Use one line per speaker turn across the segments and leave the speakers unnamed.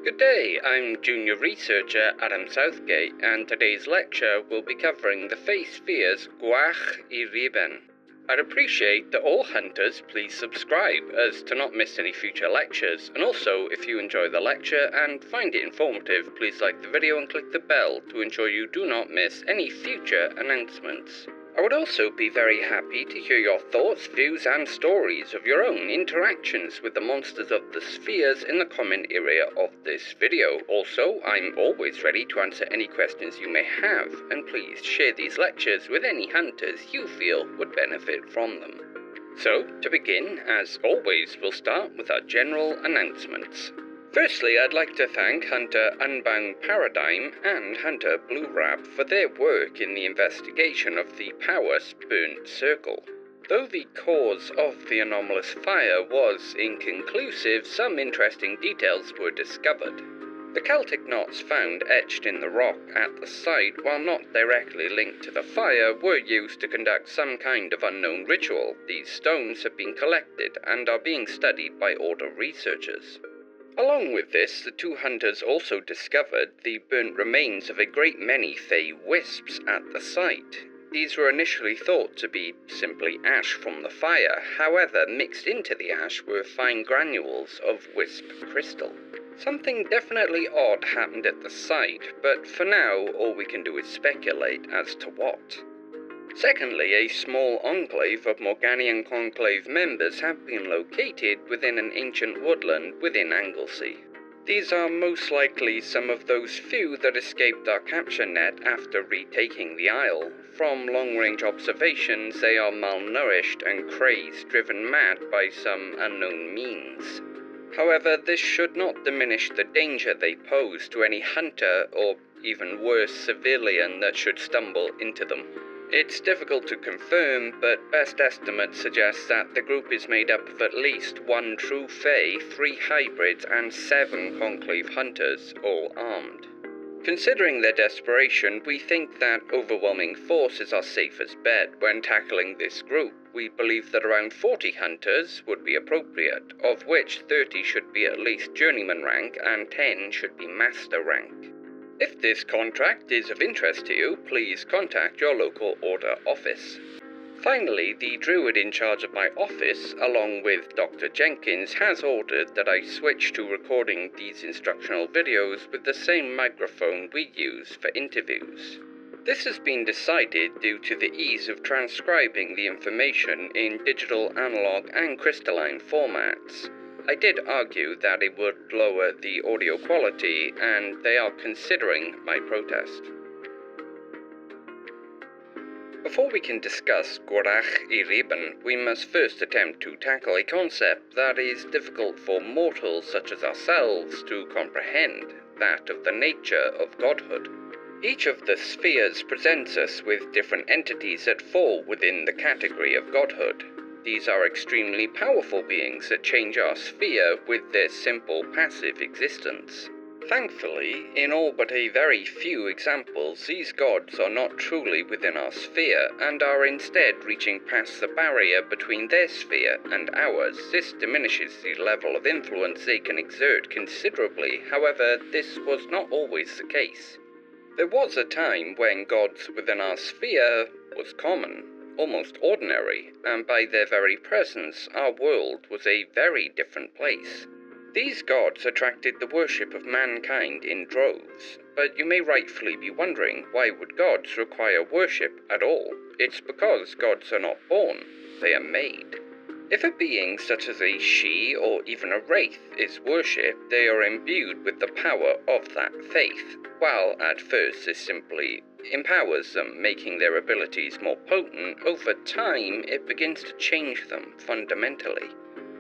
Good day, I'm Junior Researcher Adam Southgate, and today's lecture will be covering the Fae Sphere's Gwrach Y Rhibyn. I'd appreciate that all hunters please subscribe as to not miss any future lectures, and also if you enjoy the lecture and find it informative, please like the video and click the bell to ensure you do not miss any future announcements. I would also be very happy to hear your thoughts, views and stories of your own interactions with the monsters of the spheres in the comment area of this video. Also, I'm always ready to answer any questions you may have, and please share these lectures with any hunters you feel would benefit from them. So, to begin, as always, we'll start with our general announcements. Firstly, I'd like to thank Hunter Unbound Paradigm and Hunter Blue Wrap for their work in the investigation of the Powers burnt circle. Though the cause of the anomalous fire was inconclusive, some interesting details were discovered. The Celtic knots found etched in the rock at the site, while not directly linked to the fire, were used to conduct some kind of unknown ritual. These stones have been collected and are being studied by Order researchers. Along with this, the two hunters also discovered the burnt remains of a great many Fae wisps at the site. These were initially thought to be simply ash from the fire, however, mixed into the ash were fine granules of wisp crystal. Something definitely odd happened at the site, but for now all we can do is speculate as to what. Secondly, a small enclave of Morganian Conclave members have been located within an ancient woodland within Anglesey. These are most likely some of those few that escaped our capture net after retaking the Isle. From long-range observations, they are malnourished and crazed, driven mad by some unknown means. However, this should not diminish the danger they pose to any hunter or, even worse, civilian that should stumble into them. It's difficult to confirm, but best estimates suggest that the group is made up of at least one true Fae, 3 hybrids, and 7 Conclave hunters, all armed. Considering their desperation, we think that overwhelming force is our safest bet when tackling this group. We believe that around 40 hunters would be appropriate, of which 30 should be at least journeyman rank and 10 should be master rank. If this contract is of interest to you, please contact your local Order office. Finally, the druid in charge of my office, along with Dr. Jenkins, has ordered that I switch to recording these instructional videos with the same microphone we use for interviews. This has been decided due to the ease of transcribing the information in digital, analog, and crystalline formats. I did argue that it would lower the audio quality, and they are considering my protest. Before we can discuss Gwrach Y Rhibyn, we must first attempt to tackle a concept that is difficult for mortals such as ourselves to comprehend, that of the nature of godhood. Each of the spheres presents us with different entities that fall within the category of godhood. These are extremely powerful beings that change our sphere with their simple passive existence. Thankfully, in all but a very few examples, these gods are not truly within our sphere and are instead reaching past the barrier between their sphere and ours. This diminishes the level of influence they can exert considerably. However, this was not always the case. There was a time when gods within our sphere was common, almost ordinary, and by their very presence, our world was a very different place. These gods attracted the worship of mankind in droves, but you may rightfully be wondering, why would gods require worship at all? It's because gods are not born, they are made. If a being such as a she or even a wraith is worshipped, they are imbued with the power of that faith, while at first this simply empowers them, making their abilities more potent. Over time, it begins to change them fundamentally.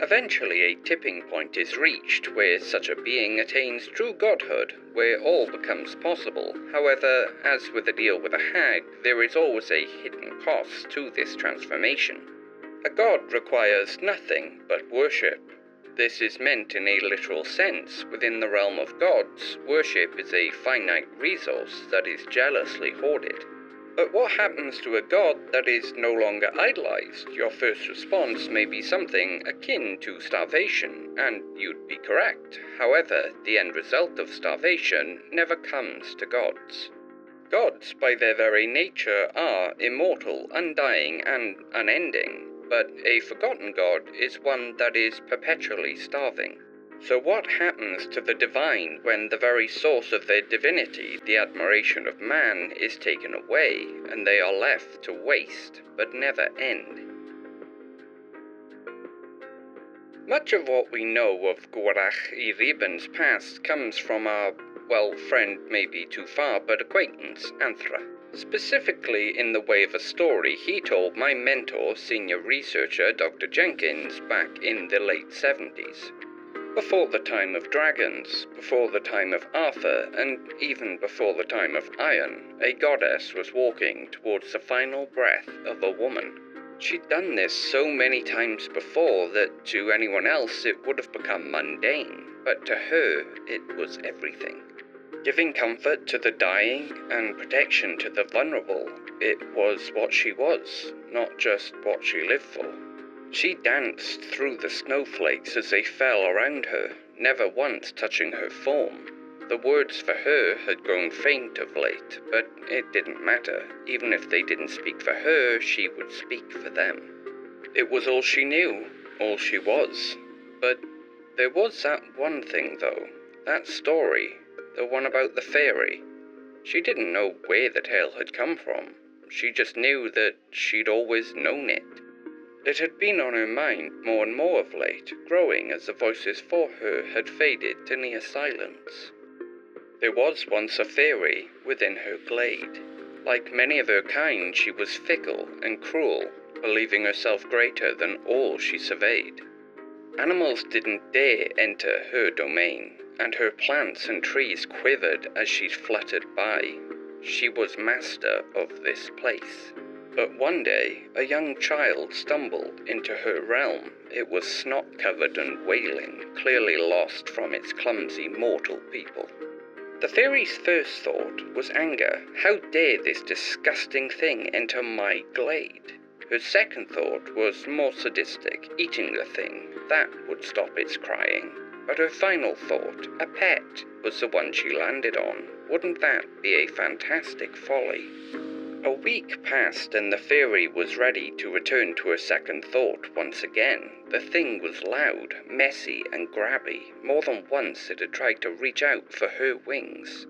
Eventually, a tipping point is reached where such a being attains true godhood, where all becomes possible. However, as with the deal with a hag, there is always a hidden cost to this transformation. A god requires nothing but worship. This is meant in a literal sense. Within the realm of gods, worship is a finite resource that is jealously hoarded. But what happens to a god that is no longer idolized? Your first response may be something akin to starvation, and you'd be correct. However, the end result of starvation never comes to gods. Gods, by their very nature, are immortal, undying, and unending, but a forgotten god is one that is perpetually starving. So what happens to the divine when the very source of their divinity, the admiration of man, is taken away, and they are left to waste, but never end? Much of what we know of Gwrach Y Rhibyn's past comes from our, well, friend may be too far, but acquaintance, Anthra. Specifically in the way of a story he told my mentor, senior researcher Dr. Jenkins, back in the late 70s. Before the time of dragons, before the time of Arthur, and even before the time of Iron, a goddess was walking towards the final breath of a woman. She'd done this so many times before that to anyone else it would have become mundane, but to her it was everything. Giving comfort to the dying and protection to the vulnerable, it was what she was, not just what she lived for. She danced through the snowflakes as they fell around her, never once touching her form. The words for her had grown faint of late, but it didn't matter. Even if they didn't speak for her, she would speak for them. It was all she knew, all she was. But there was that one thing, though. That story, the one about the fairy. She didn't know where the tale had come from. She just knew that she'd always known it. It had been on her mind more and more of late, growing as the voices for her had faded to near silence. There was once a fairy within her glade. Like many of her kind, she was fickle and cruel, believing herself greater than all she surveyed. Animals didn't dare enter her domain, and her plants and trees quivered as she fluttered by. She was master of this place. But one day, a young child stumbled into her realm. It was snot-covered and wailing, clearly lost from its clumsy mortal people. The fairy's first thought was anger. How dare this disgusting thing enter my glade? Her second thought was more sadistic, eating the thing. That would stop its crying. But her final thought, a pet, was the one she landed on. Wouldn't that be a fantastic folly? A week passed and the fairy was ready to return to her second thought once again. The thing was loud, messy and grabby. More than once it had tried to reach out for her wings.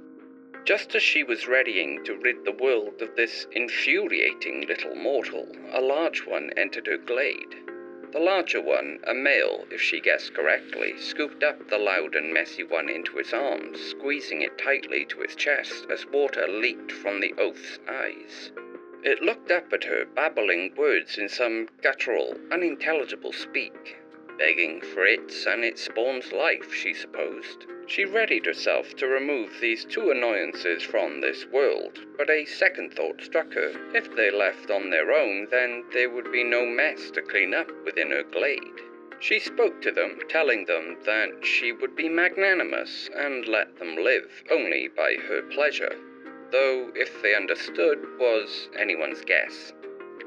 Just as she was readying to rid the world of this infuriating little mortal, a large one entered her glade. The larger one, a male if she guessed correctly, scooped up the loud and messy one into his arms, squeezing it tightly to his chest as water leaked from the oaf's eyes. It looked up at her, babbling words in some guttural, unintelligible speak, begging for its and its spawn's life, she supposed. She readied herself to remove these two annoyances from this world, but a second thought struck her. If they left on their own, then there would be no mess to clean up within her glade. She spoke to them, telling them that she would be magnanimous and let them live, only by her pleasure, though if they understood was anyone's guess.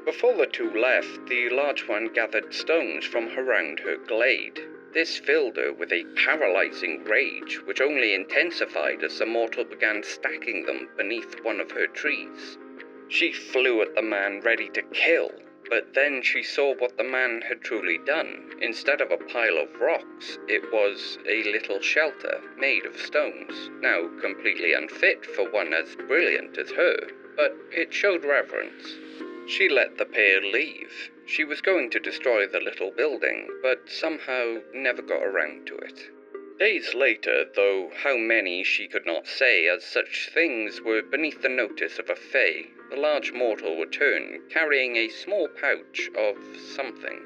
Before the two left, the large one gathered stones from around her glade. This filled her with a paralyzing rage, which only intensified as the mortal began stacking them beneath one of her trees. She flew at the man ready to kill, but then she saw what the man had truly done. Instead of a pile of rocks, it was a little shelter made of stones, now completely unfit for one as brilliant as her, but it showed reverence. She let the pair leave. She was going to destroy the little building, but somehow never got around to it. Days later, though how many she could not say, as such things were beneath the notice of a fae, the large mortal returned, carrying a small pouch of something.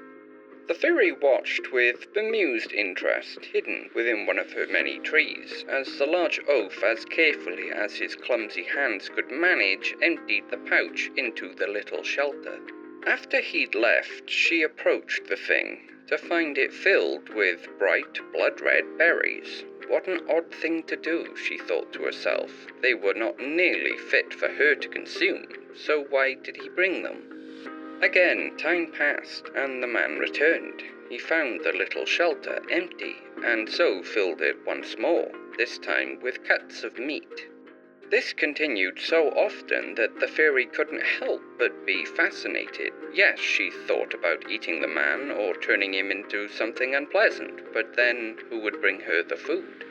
The fairy watched with bemused interest, hidden within one of her many trees, as the large oaf, as carefully as his clumsy hands could manage, emptied the pouch into the little shelter. After he'd left, she approached the thing, to find it filled with bright blood-red berries. What an odd thing to do, she thought to herself. They were not nearly fit for her to consume, so why did he bring them? Again, time passed, and the man returned. He found the little shelter empty, and so filled it once more, this time with cuts of meat. This continued so often that the fairy couldn't help but be fascinated. Yes, she thought about eating the man or turning him into something unpleasant, but then who would bring her the food?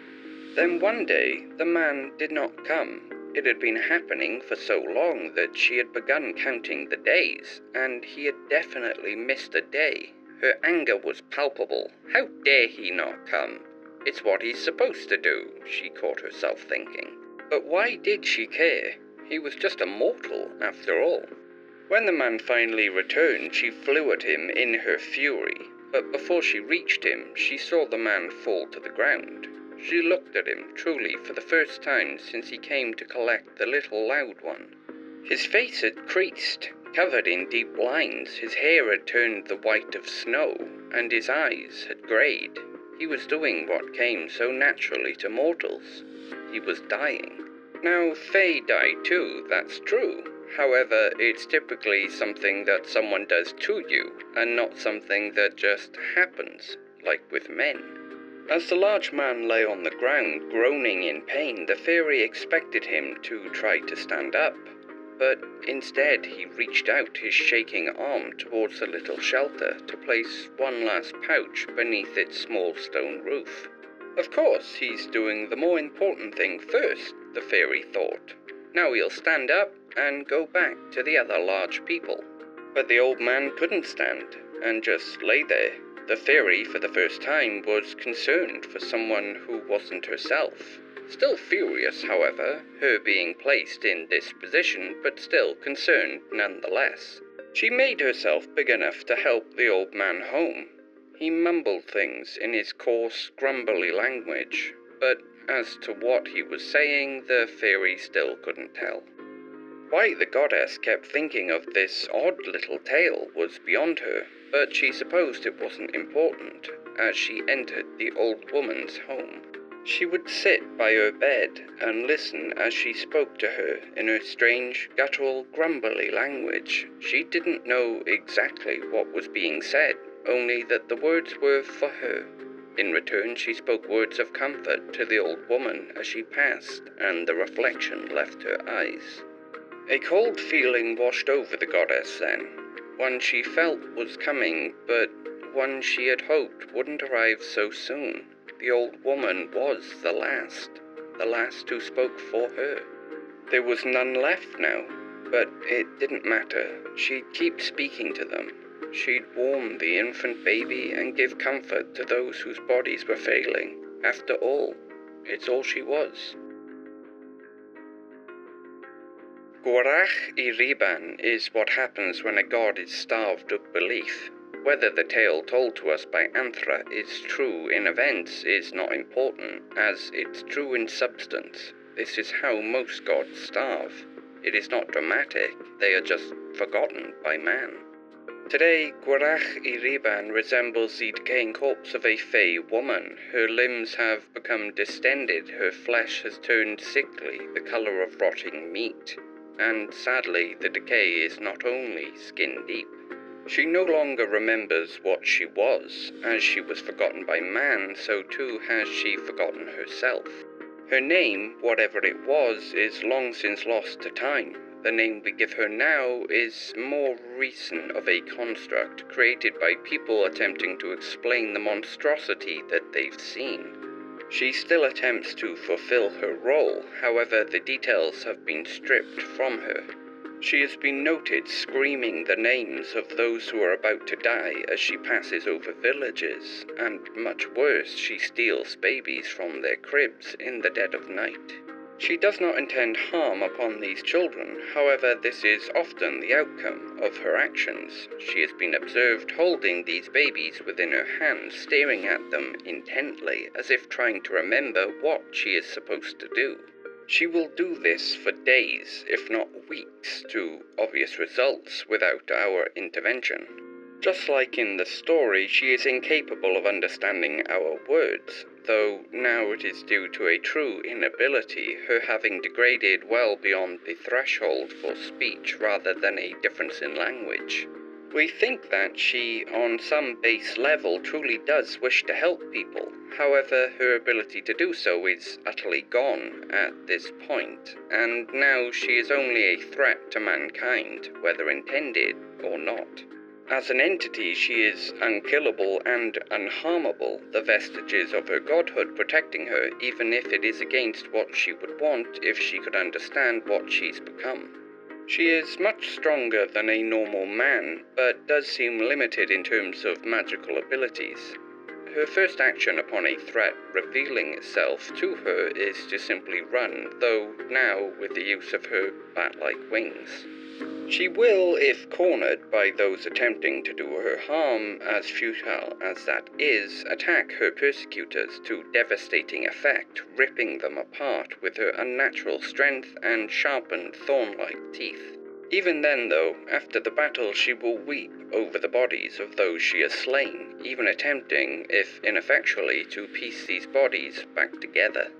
Then one day, the man did not come. It had been happening for so long that she had begun counting the days, and he had definitely missed a day. Her anger was palpable. How dare he not come? It's what he's supposed to do, she caught herself thinking. But why did she care? He was just a mortal, after all. When the man finally returned, she flew at him in her fury. But before she reached him, she saw the man fall to the ground. She looked at him, truly for the first time since he came to collect the little loud one. His face had creased, covered in deep lines, his hair had turned the white of snow, and his eyes had greyed. He was doing what came so naturally to mortals. He was dying. Now, Fae die too, that's true. However, it's typically something that someone does to you, and not something that just happens, like with men. As the large man lay on the ground, groaning in pain, the fairy expected him to try to stand up. But instead he reached out his shaking arm towards the little shelter to place one last pouch beneath its small stone roof. Of course, he's doing the more important thing first, the fairy thought. Now he'll stand up and go back to the other large people. But the old man couldn't stand, and just lay there. The fairy, for the first time, was concerned for someone who wasn't herself. Still furious, however, her being placed in this position, but still concerned nonetheless. She made herself big enough to help the old man home. He mumbled things in his coarse, grumbly language, but as to what he was saying, the fairy still couldn't tell. Why the goddess kept thinking of this odd little tale was beyond her, but she supposed it wasn't important as she entered the old woman's home. She would sit by her bed and listen as she spoke to her in her strange, guttural, grumbly language. She didn't know exactly what was being said, only that the words were for her. In return, she spoke words of comfort to the old woman as she passed, and the reflection left her eyes. A cold feeling washed over the goddess then, one she felt was coming, but one she had hoped wouldn't arrive so soon. The old woman was the last who spoke for her. There was none left now, but it didn't matter. She'd keep speaking to them. She'd warm the infant baby and give comfort to those whose bodies were failing. After all, it's all she was. Gwrach Y Rhibyn is what happens when a god is starved of belief. Whether the tale told to us by Anthra is true in events is not important, as it's true in substance. This is how most gods starve. It is not dramatic, they are just forgotten by man. Today, Gwrach Y Rhibyn resembles the decaying corpse of a fey woman. Her limbs have become distended, her flesh has turned sickly, the colour of rotting meat. And sadly, the decay is not only skin deep. She no longer remembers what she was. As she was forgotten by man, so too has she forgotten herself. Her name, whatever it was, is long since lost to time. The name we give her now is more recent of a construct created by people attempting to explain the monstrosity that they've seen. She still attempts to fulfill her role, however the details have been stripped from her. She has been noted screaming the names of those who are about to die as she passes over villages, and much worse, she steals babies from their cribs in the dead of night. She does not intend harm upon these children, however this is often the outcome of her actions. She has been observed holding these babies within her hands, staring at them intently, as if trying to remember what she is supposed to do. She will do this for days, if not weeks, to obvious results without our intervention. Just like in the story, she is incapable of understanding our words, though now it is due to a true inability, her having degraded well beyond the threshold for speech rather than a difference in language. We think that she, on some base level, truly does wish to help people. However, her ability to do so is utterly gone at this point, and now she is only a threat to mankind, whether intended or not. As an entity, she is unkillable and unharmable, the vestiges of her godhood protecting her, even if it is against what she would want if she could understand what she's become. She is much stronger than a normal man, but does seem limited in terms of magical abilities. Her first action upon a threat revealing itself to her is to simply run, though now with the use of her bat-like wings. She will, if cornered by those attempting to do her harm, as futile as that is, attack her persecutors to devastating effect, ripping them apart with her unnatural strength and sharpened thorn-like teeth. Even then, though, after the battle she will weep over the bodies of those she has slain, even attempting, if ineffectually, to piece these bodies back together.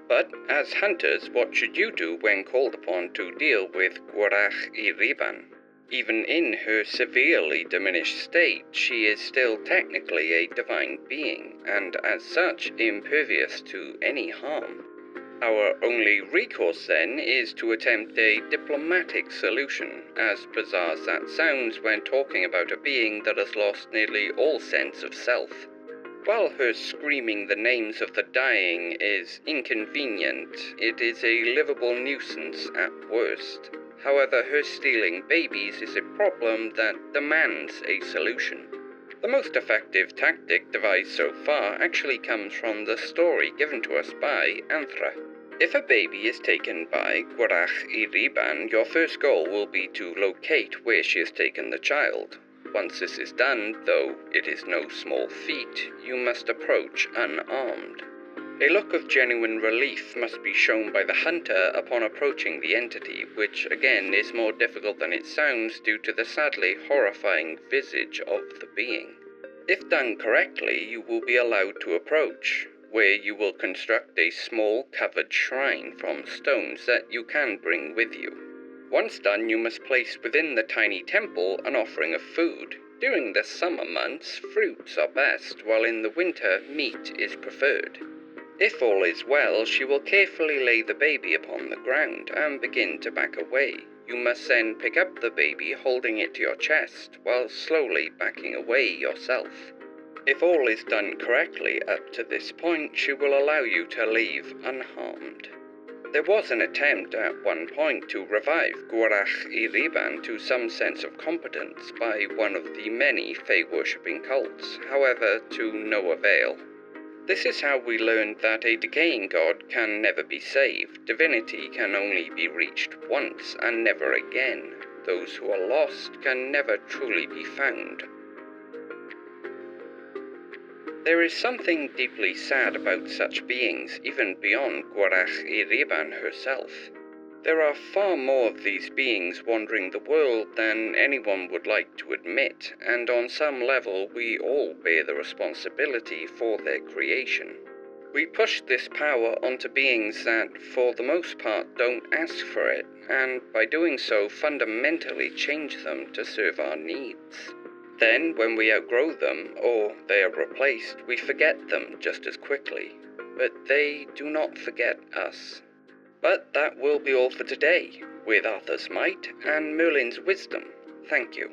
But, as hunters, what should you do when called upon to deal with Gwrach Y Rhibyn? Even in her severely diminished state, she is still technically a divine being, and as such impervious to any harm. Our only recourse then is to attempt a diplomatic solution, as bizarre as that sounds when talking about a being that has lost nearly all sense of self. While her screaming the names of the dying is inconvenient, it is a livable nuisance at worst. However, her stealing babies is a problem that demands a solution. The most effective tactic devised so far actually comes from the story given to us by Anthra. If a baby is taken by Gwrach Y Rhibyn, your first goal will be to locate where she has taken the child. Once this is done, though it is no small feat, you must approach unarmed. A look of genuine relief must be shown by the hunter upon approaching the entity, which again is more difficult than it sounds due to the sadly horrifying visage of the being. If done correctly, you will be allowed to approach, where you will construct a small covered shrine from stones that you can bring with you. Once done, you must place within the tiny temple an offering of food. During the summer months, fruits are best, while in the winter, meat is preferred. If all is well, she will carefully lay the baby upon the ground and begin to back away. You must then pick up the baby, holding it to your chest, while slowly backing away yourself. If all is done correctly up to this point, she will allow you to leave unharmed. There was an attempt at one point to revive Gwrach Y Rhibyn to some sense of competence by one of the many Fae-worshipping cults, however to no avail. This is how we learned that a decaying god can never be saved, divinity can only be reached once and never again, those who are lost can never truly be found. There is something deeply sad about such beings, even beyond Gwrach Y Rhibyn herself. There are far more of these beings wandering the world than anyone would like to admit, and on some level we all bear the responsibility for their creation. We push this power onto beings that, for the most part, don't ask for it, and by doing so fundamentally change them to serve our needs. Then, when we outgrow them, or they are replaced, we forget them just as quickly. But they do not forget us. But that will be all for today, with Arthur's might and Merlin's wisdom. Thank you.